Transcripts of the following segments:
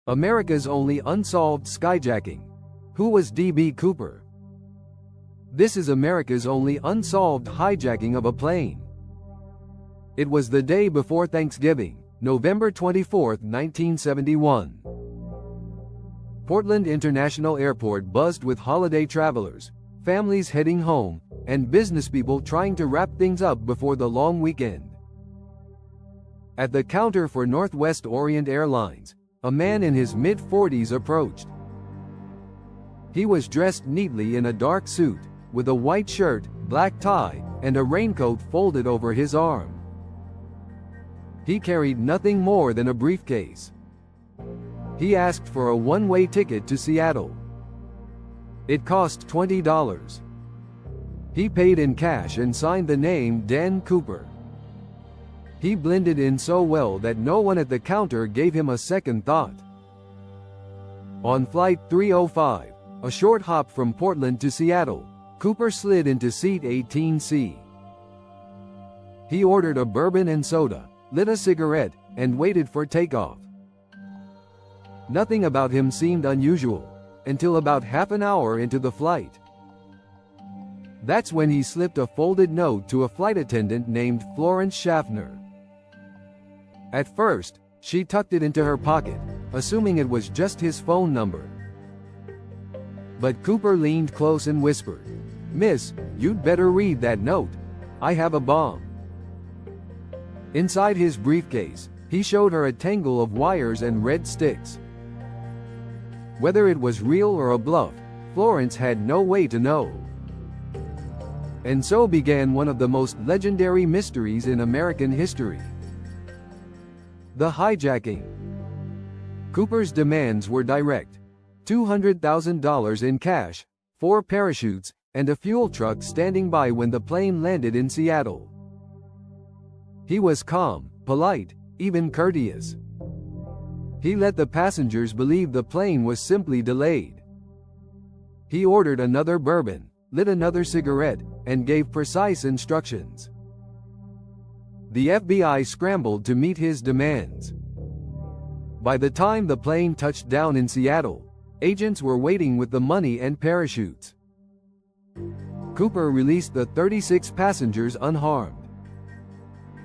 America's only unsolved skyjacking. Who was D.B. Cooper? This is America's only unsolved hijacking of a plane. It was the day before Thanksgiving, November 24, 1971. Portland International Airport buzzed with holiday travelers, families heading home, and businesspeople trying to wrap things up before the long weekend. At the counter for Northwest Orient Airlines, a man in his mid-40s approached. He was dressed neatly in a dark suit, with a white shirt, black tie, and a raincoat folded over his arm. He carried nothing more than a briefcase. He asked for a one-way ticket to Seattle. It cost $20. He paid in cash and signed the name Dan Cooper. He blended in so well that no one at the counter gave him a second thought. On Flight 305, a short hop from Portland to Seattle, Cooper slid into seat 18C. He ordered a bourbon and soda, lit a cigarette, and waited for takeoff. Nothing about him seemed unusual, until about half an hour into the flight. That's when he slipped a folded note to a flight attendant named Florence Schaffner. At first, she tucked it into her pocket, assuming it was just his phone number. But Cooper leaned close and whispered, "Miss, you'd better read that note. I have a bomb." Inside his briefcase, he showed her a tangle of wires and red sticks. Whether it was real or a bluff, Florence had no way to know. And so began one of the most legendary mysteries in American history. The hijacking. Cooper's demands were direct: $200,000 in cash, 4 parachutes, and a fuel truck standing by when the plane landed in Seattle. He was calm, polite, even courteous. He let the passengers believe the plane was simply delayed. He ordered another bourbon, lit another cigarette, and gave precise instructions. The FBI scrambled to meet his demands. By the time the plane touched down in Seattle, agents were waiting with the money and parachutes. Cooper released the 36 passengers unharmed.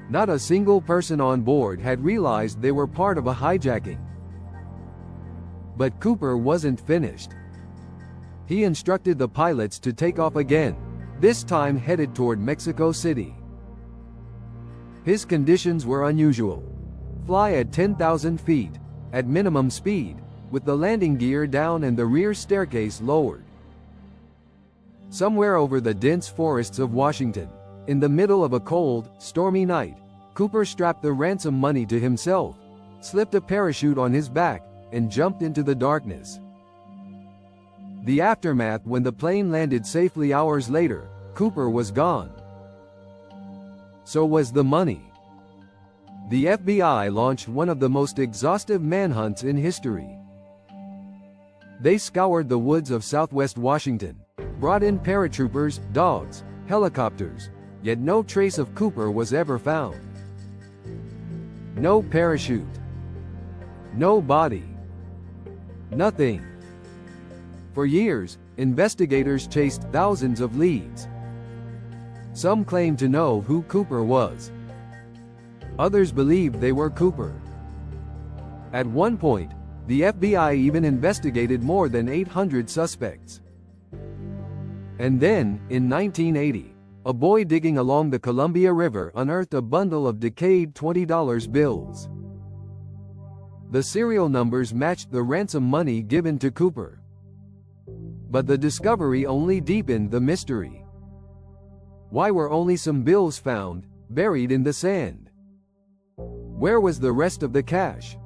Not a single person on board had realized they were part of a hijacking. But Cooper wasn't finished. He instructed the pilots to take off again, this time headed toward Mexico City. His conditions were unusual. Fly at 10,000 feet, at minimum speed, with the landing gear down and the rear staircase lowered. Somewhere over the dense forests of Washington, in the middle of a cold, stormy night, Cooper strapped the ransom money to himself, slipped a parachute on his back, and jumped into the darkness. The aftermath: when the plane landed safely hours later, Cooper was gone. So was the money. The FBI launched one of the most exhaustive manhunts in history. They scoured the woods of southwest Washington, brought in paratroopers, dogs, helicopters, yet no trace of Cooper was ever found. No parachute. No body. Nothing. For years, investigators chased thousands of leads. Some claimed to know who Cooper was. Others believed they were Cooper. At one point, the FBI even investigated more than 800 suspects. And then, in 1980, a boy digging along the Columbia River unearthed a bundle of decayed $20 bills. The serial numbers matched the ransom money given to Cooper. But the discovery only deepened the mystery. Why were only some bills found, buried in the sand? Where was the rest of the cash?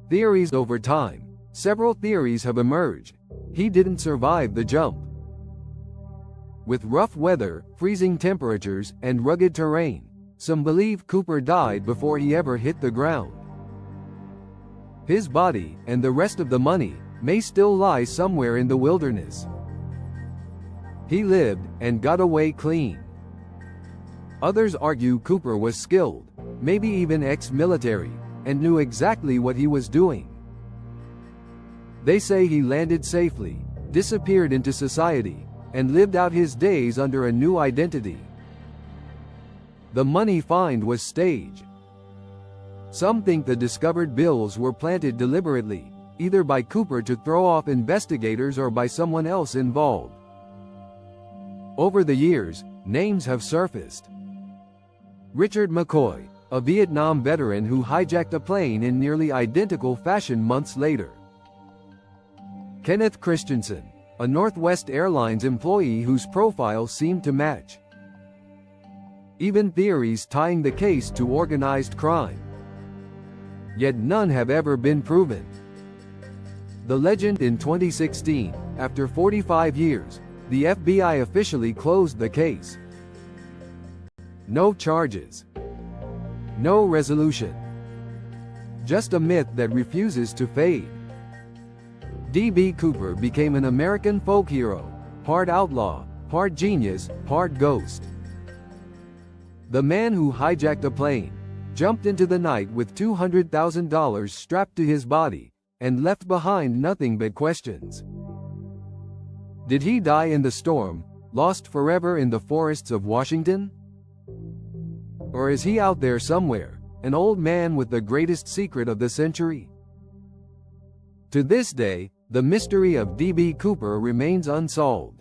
Theories. Over time, several theories have emerged. He didn't survive the jump. With rough weather, freezing temperatures, and rugged terrain, some believe Cooper died before he ever hit the ground. His body, and the rest of the money, may still lie somewhere in the wilderness. He lived, and got away clean. Others argue Cooper was skilled, maybe even ex-military, and knew exactly what he was doing. They say he landed safely, disappeared into society, and lived out his days under a new identity. The money find was staged. Some think the discovered bills were planted deliberately, either by Cooper to throw off investigators or by someone else involved. Over the years, names have surfaced. Richard McCoy, a Vietnam veteran who hijacked a plane in nearly identical fashion months later. Kenneth Christensen, a Northwest Airlines employee whose profile seemed to match. Even theories tying the case to organized crime. Yet none have ever been proven. The legend in 2016, after 45 years, the FBI officially closed the case. No charges. No resolution. Just a myth that refuses to fade. D.B. Cooper became an American folk hero, part outlaw, part genius, part ghost. The man who hijacked a plane, jumped into the night with $200,000 strapped to his body, and left behind nothing but questions. Did he die in the storm, lost forever in the forests of Washington? Or is he out there somewhere, an old man with the greatest secret of the century? To this day, the mystery of D.B. Cooper remains unsolved.